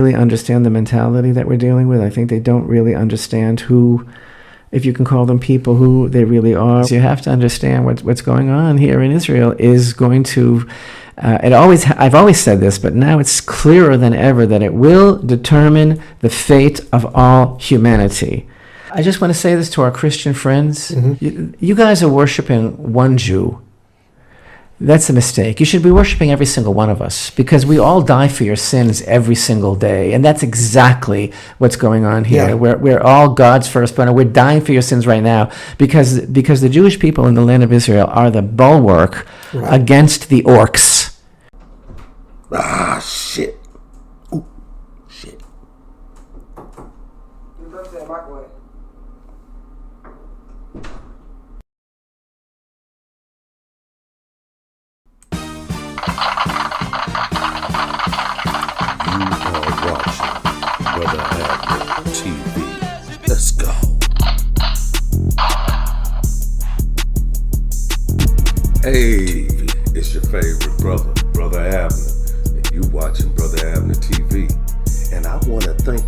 really understand the mentality that we're dealing with. I think they don't really understand who, if you can call them people, who they really are. So you have to understand what's going on here in Israel is going to, I've always said this, but now it's clearer than ever that it will determine the fate of all humanity. I just want to say this to our Christian friends. You guys are worshiping one Jew. That's a mistake. You should be worshiping every single one of us, because we all die for your sins every single day. And that's exactly what's going on here. Yeah. We're all God's firstborn, and we're dying for your sins right now because the Jewish people in the land of Israel are the bulwark against the orcs. Ah, shit. Ooh, shit. Brother Abner TV. Let's go. Hey, it's your favorite brother, Brother Abner, and you watching Brother Abner TV. And I want to thank.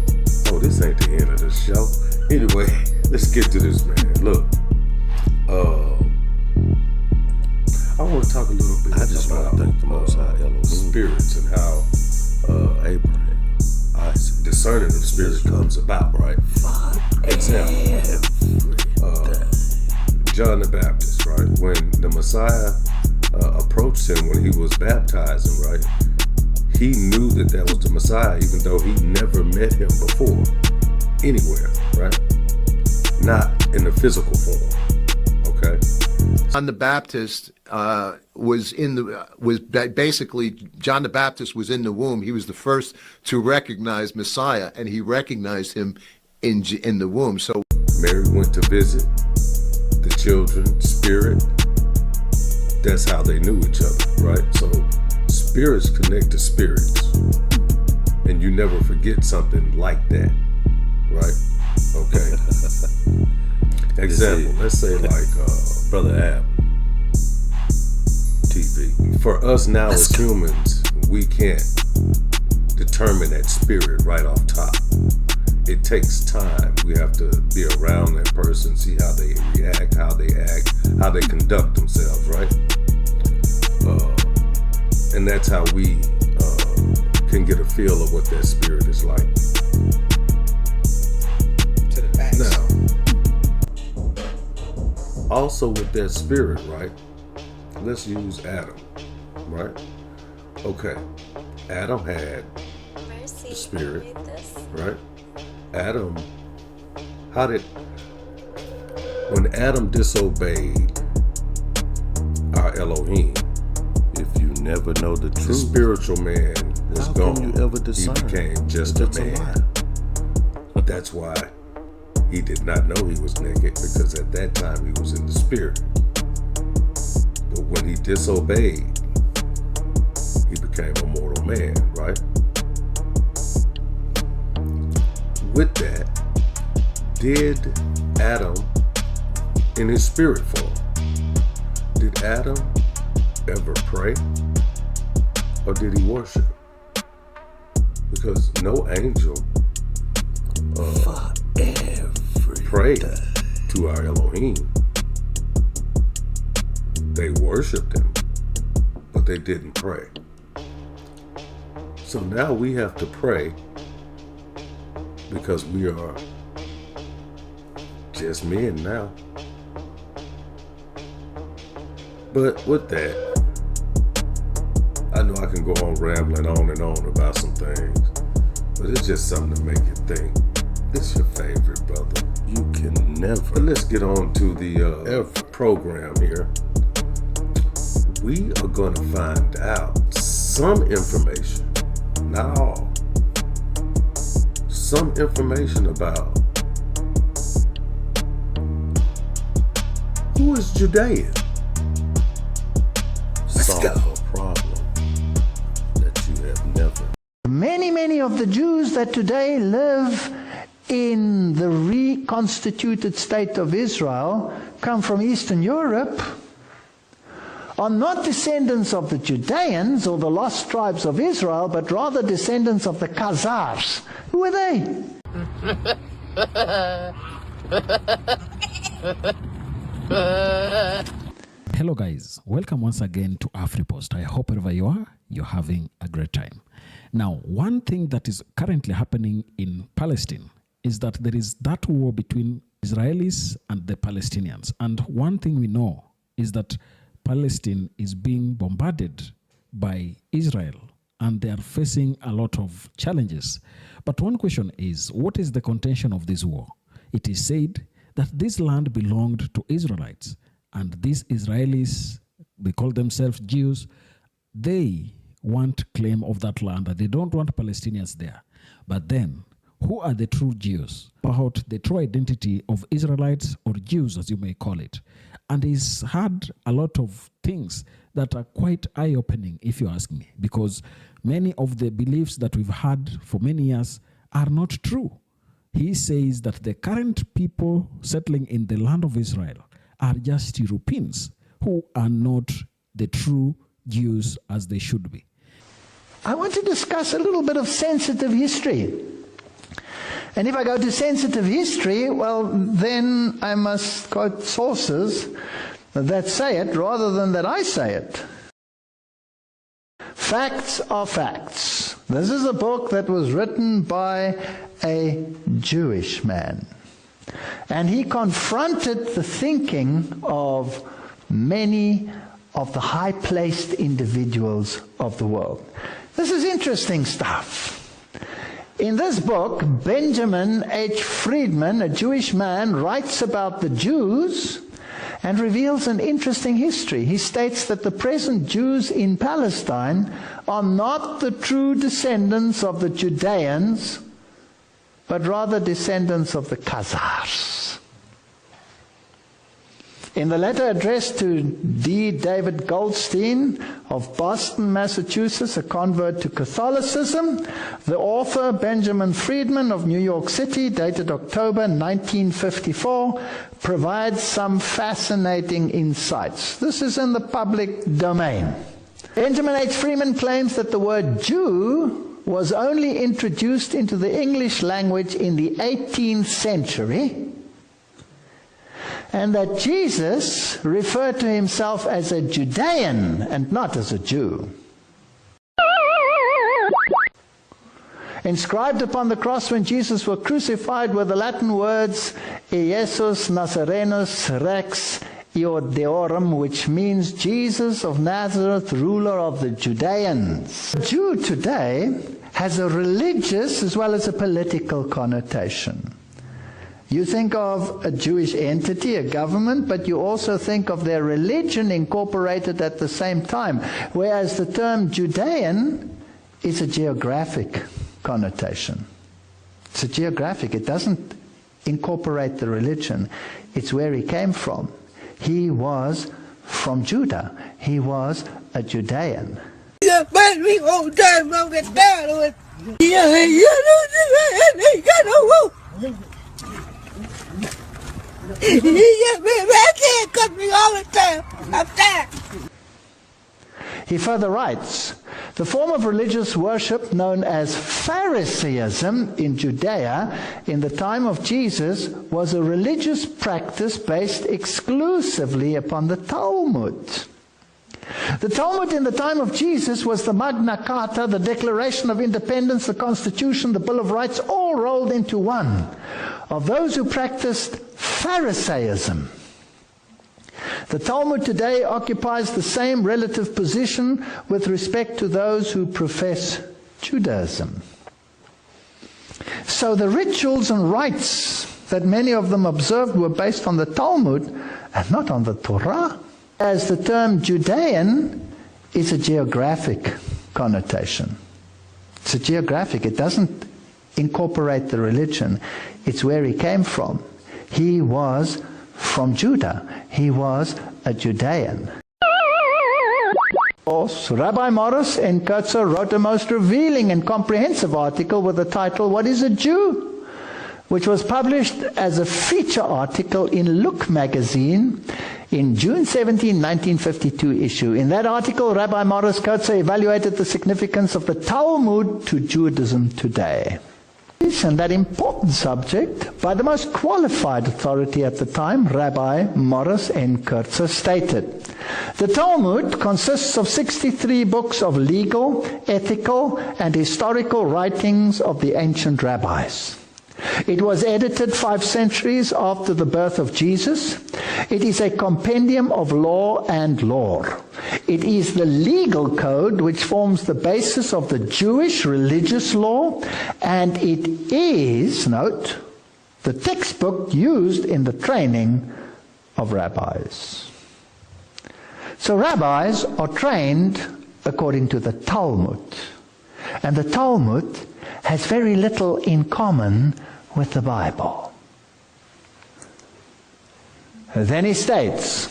Oh, this ain't the end of the show. Anyway, let's get to this, man. Look, I want to talk a little bit. I just want to thank the Most High Elohim, spirits, and how Abraham. Discerning of the spirit comes about, right? Example, John the Baptist, right? When the Messiah approached him when he was baptizing, right? He knew that was the Messiah, even though he never met him before, anywhere, right? Not in the physical form, okay? John the Baptist basically John the Baptist was in the womb. He was the first to recognize Messiah, and he recognized him in the womb. So Mary went to visit the children, spirit. That's how they knew each other, right? So spirits connect to spirits, and you never forget something like that, right? Okay. Example, let's say like Brother Ab TV. For us now as humans, we can't determine that spirit right off top. It takes time. We have to be around that person, see how they react, how they act, how they conduct themselves, right? And that's how we can get a feel of what that spirit is like. To the back. Now, also with that spirit, right? Let's use Adam, right? Okay, Adam had the spirit, right? Adam, when Adam disobeyed our Elohim, if you never know the truth, the spiritual man was gone. Can you ever discern? He became just a man. That's why he did not know he was naked, because at that time he was in the spirit. But when he disobeyed, he became a mortal man, right? With that, did Adam, in his spirit form, did Adam ever pray? Or did he worship? Because no angel prayed to our Elohim. They worshiped him, but they didn't pray. So now we have to pray, because we are just men now. But with that, I know I can go on rambling on and on about some things, but it's just something to make you think. It's your favorite brother. You can never. But let's get on to the program here. We are going to find out some information, not all, some information about who is Judean. Solve a problem that you have never. Many of the Jews that today live in the reconstituted state of Israel come from Eastern Europe, are not descendants of the Judeans or the lost tribes of Israel, but rather descendants of the Khazars. Who are they? Hello guys, welcome once again to AfriPost. I hope wherever you are, you're having a great time. Now, one thing that is currently happening in Palestine is that there is that war between Israelis and the Palestinians. And one thing we know is that Palestine is being bombarded by Israel and they are facing a lot of challenges. But one question is, what is the contention of this war? It is said that this land belonged to Israelites, and these Israelis, they call themselves Jews, they want claim of that land, and they don't want Palestinians there. But then, who are the true Jews? About the true identity of Israelites or Jews, as you may call it. And he's had a lot of things that are quite eye-opening, if you ask me, because many of the beliefs that we've had for many years are not true. He says that the current people settling in the land of Israel are just Europeans who are not the true Jews as they should be. I want to discuss a little bit of sensitive history. And if I go to sensitive history, well, then I must quote sources that say it rather than that I say it. Facts are facts. This is a book that was written by a Jewish man. And he confronted the thinking of many of the high-placed individuals of the world. This is interesting stuff. In this book, Benjamin H. Friedman, a Jewish man, writes about the Jews and reveals an interesting history. He states that the present Jews in Palestine are not the true descendants of the Judeans, but rather descendants of the Khazars. In the letter addressed to D. David Goldstein of Boston, Massachusetts, a convert to Catholicism, the author, Benjamin Friedman of New York City, dated October 1954, provides some fascinating insights. This is in the public domain. Benjamin H. Friedman claims that the word Jew was only introduced into the English language in the 18th century, and that Jesus referred to himself as a Judean and not as a Jew. Inscribed upon the cross when Jesus was crucified were the Latin words Iesus Nazarenus Rex Iodeorum, which means Jesus of Nazareth, ruler of the Judeans. A Jew today has a religious as well as a political connotation. You think of a Jewish entity, a government, but you also think of their religion incorporated at the same time, whereas the term Judean is a geographic connotation. It's a geographic. It doesn't incorporate the religion. It's where he came from. He was from Judah. He was a Judean. He further writes, the form of religious worship known as Pharisaism in Judea in the time of Jesus was a religious practice based exclusively upon the Talmud. The Talmud in the time of Jesus was the Magna Carta, the Declaration of Independence, the Constitution, the Bill of Rights, all rolled into one, of those who practiced Pharisaism. The Talmud today occupies the same relative position with respect to those who profess Judaism. So the rituals and rites that many of them observed were based on the Talmud and not on the Torah. As the term Judean is a geographic connotation. It's a geographic. It doesn't incorporate the religion. It's where he came from. He was from Judah. He was a Judean. Rabbi Morris in Kurtzer wrote a most revealing and comprehensive article with the title, What is a Jew? which was published as a feature article in Look magazine in June 17, 1952 issue. In that article, Rabbi Morris Kotzer evaluated the significance of the Talmud to Judaism today. And that important subject, by the most qualified authority at the time, Rabbi Morris N. Kotzer, stated, "The Talmud consists of 63 books of legal, ethical, and historical writings of the ancient rabbis. It was edited 5 centuries after the birth of Jesus. It is a compendium of law and lore. It is the legal code which forms the basis of the Jewish religious law, and it is, note, the textbook used in the training of rabbis." So rabbis are trained according to the Talmud. And the Talmud has very little in common with the Bible. Then he states,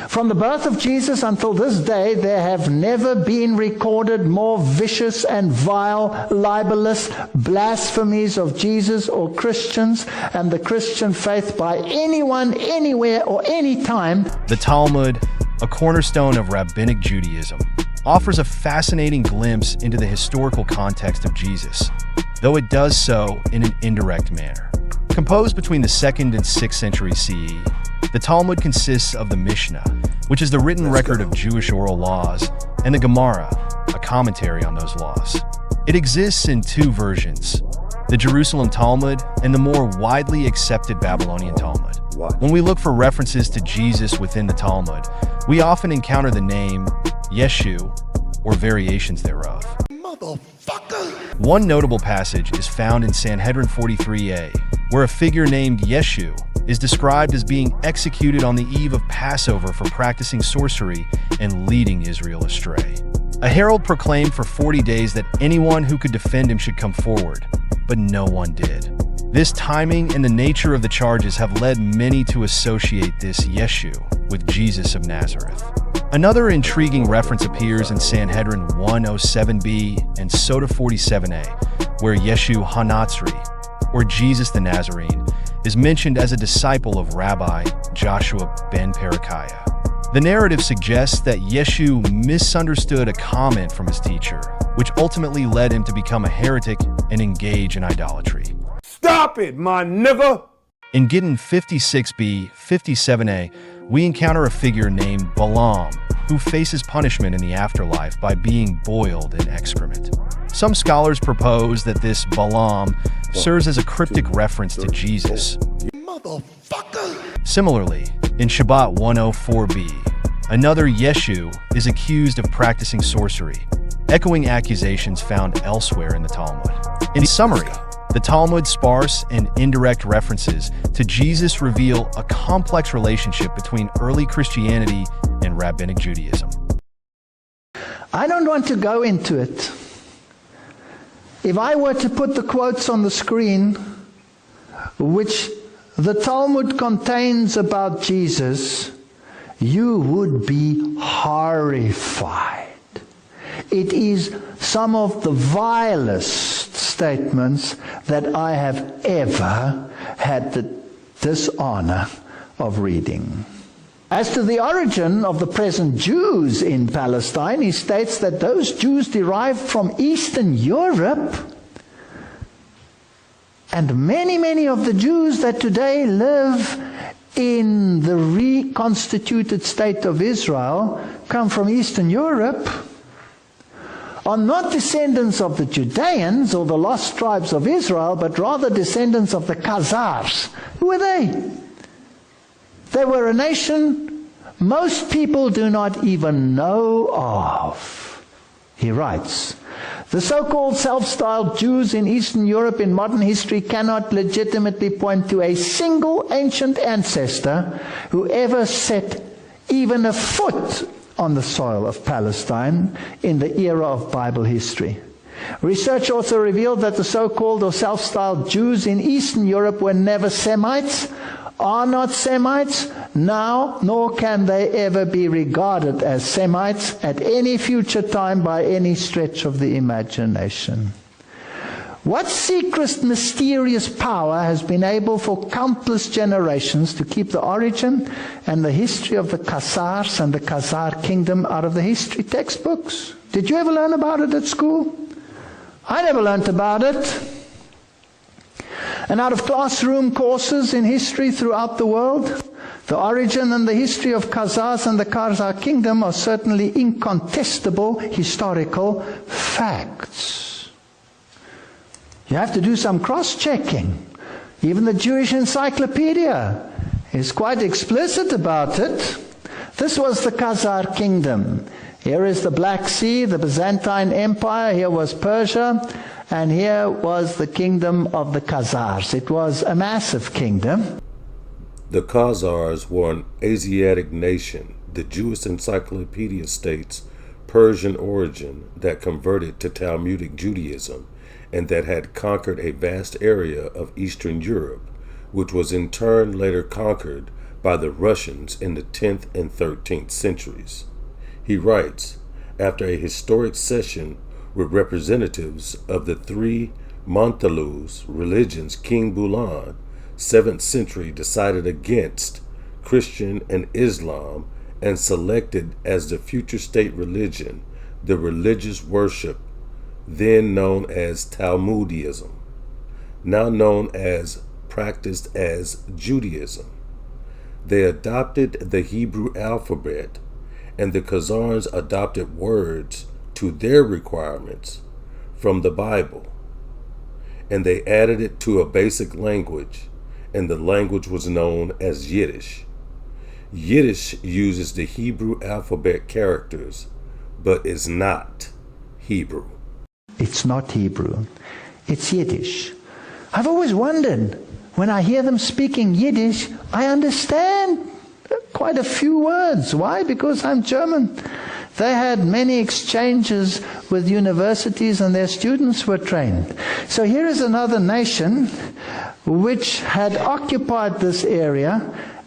"From the birth of Jesus until this day, there have never been recorded more vicious and vile, libelous blasphemies of Jesus or Christians and the Christian faith by anyone, anywhere, or any time." The Talmud, a cornerstone of rabbinic Judaism, offers a fascinating glimpse into the historical context of Jesus, though it does so in an indirect manner. Composed between the 2nd and 6th century CE, the Talmud consists of the Mishnah, which is the written record of Jewish oral laws, and the Gemara, a commentary on those laws. It exists in 2 versions, the Jerusalem Talmud and the more widely accepted Babylonian Talmud. When we look for references to Jesus within the Talmud, we often encounter the name Yeshu or variations thereof. One notable passage is found in Sanhedrin 43a, where a figure named Yeshu is described as being executed on the eve of Passover for practicing sorcery and leading Israel astray. A herald proclaimed for 40 days that anyone who could defend him should come forward, but no one did. This timing and the nature of the charges have led many to associate this Yeshu with Jesus of Nazareth. Another intriguing reference appears in Sanhedrin 107b and Sota 47a, where Yeshu HaNatzri, or Jesus the Nazarene, is mentioned as a disciple of Rabbi Joshua ben Berechiah. The narrative suggests that Yeshu misunderstood a comment from his teacher, which ultimately led him to become a heretic and engage in idolatry. Stop it, my nigga! In Gittin 56b, 57a, we encounter a figure named Balaam, who faces punishment in the afterlife by being boiled in excrement. Some scholars propose that this Balaam serves as a cryptic reference to Jesus. Similarly, in Shabbat 104b, another Yeshu is accused of practicing sorcery, echoing accusations found elsewhere in the Talmud. In summary, the Talmud's sparse and indirect references to Jesus reveal a complex relationship between early Christianity and Rabbinic Judaism. I don't want to go into it. If I were to put the quotes on the screen, which the Talmud contains about Jesus, you would be horrified. It is some of the vilest statements that I have ever had the dishonor of reading. As to the origin of the present Jews in Palestine, he states that those Jews derived from Eastern Europe, and many of the Jews that today live in the reconstituted state of Israel come from Eastern Europe, are not descendants of the Judeans or the lost tribes of Israel, but rather descendants of the Khazars. Who were they? They were a nation most people do not even know of. He writes, the so-called self-styled Jews in Eastern Europe in modern history cannot legitimately point to a single ancient ancestor who ever set even a foot on the soil of Palestine in the era of Bible history. Research also revealed that the so-called or self-styled Jews in Eastern Europe were never Semites, are not Semites now, nor can they ever be regarded as Semites at any future time by any stretch of the imagination. What secret, mysterious power has been able for countless generations to keep the origin and the history of the Khazars and the Khazar kingdom out of the history textbooks? Did you ever learn about it at school? I never learned about it. And out of classroom courses in history throughout the world, the origin and the history of Khazars and the Khazar kingdom are certainly incontestable historical facts. You have to do some cross-checking. Even the Jewish encyclopedia is quite explicit about it. This was the Khazar kingdom. Here is the Black Sea, the Byzantine Empire. Here was Persia. And here was the kingdom of the Khazars. It was a massive kingdom. The Khazars were an Asiatic nation. The Jewish encyclopedia states Persian origin that converted to Talmudic Judaism and that had conquered a vast area of Eastern Europe, which was in turn later conquered by the Russians in the 10th and 13th centuries. He writes, after a historic session with representatives of the three Montelus religions, King Bulan, 7th century, decided against Christian and Islam and selected as the future state religion the religious worship then known as Talmudism, now known as practiced as Judaism. They adopted the Hebrew alphabet, and the Khazars adopted words to their requirements from the Bible, and they added it to a basic language, and the language was known as Yiddish. Yiddish uses the Hebrew alphabet characters, but is not Hebrew. It's not Hebrew. It's Yiddish. I've always wondered, when I hear them speaking Yiddish, I understand quite a few words. Why? Because I'm German. They had many exchanges with universities and their students were trained. So here is another nation which had occupied this area,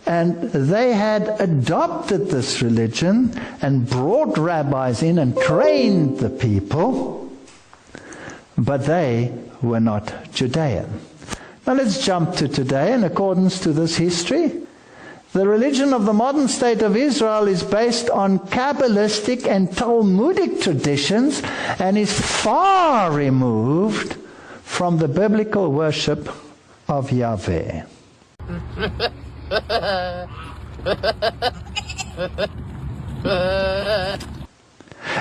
and they had adopted this religion and brought rabbis in and trained the people, but they were not Judean. Now let's jump to today. In accordance to this history, the religion of the modern state of Israel is based on Kabbalistic and Talmudic traditions and is far removed from the biblical worship of Yahweh.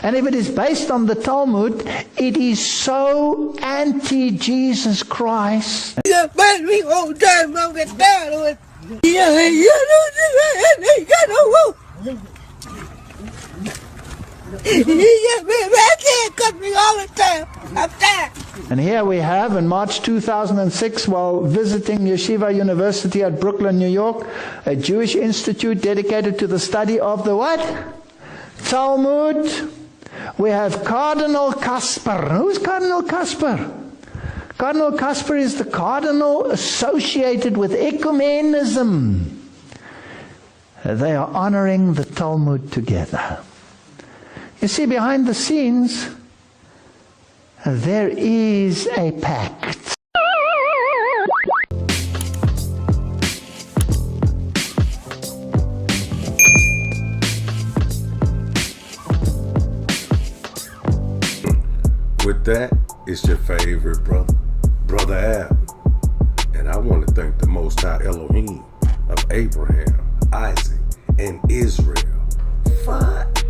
And if it is based on the Talmud, it is so anti-Jesus Christ. And here we have, in March 2006, while visiting Yeshiva University at Brooklyn, New York, a Jewish institute dedicated to the study of the what? Talmud. We have Cardinal Kasper. Who's Cardinal Kasper? Cardinal Kasper is the cardinal associated with ecumenism. They are honoring the Talmud together. You see, behind the scenes, there is a pact. With that, it's your favorite brother, Brother Ab. And I want to thank the Most High Elohim of Abraham, Isaac, and Israel. Fuck.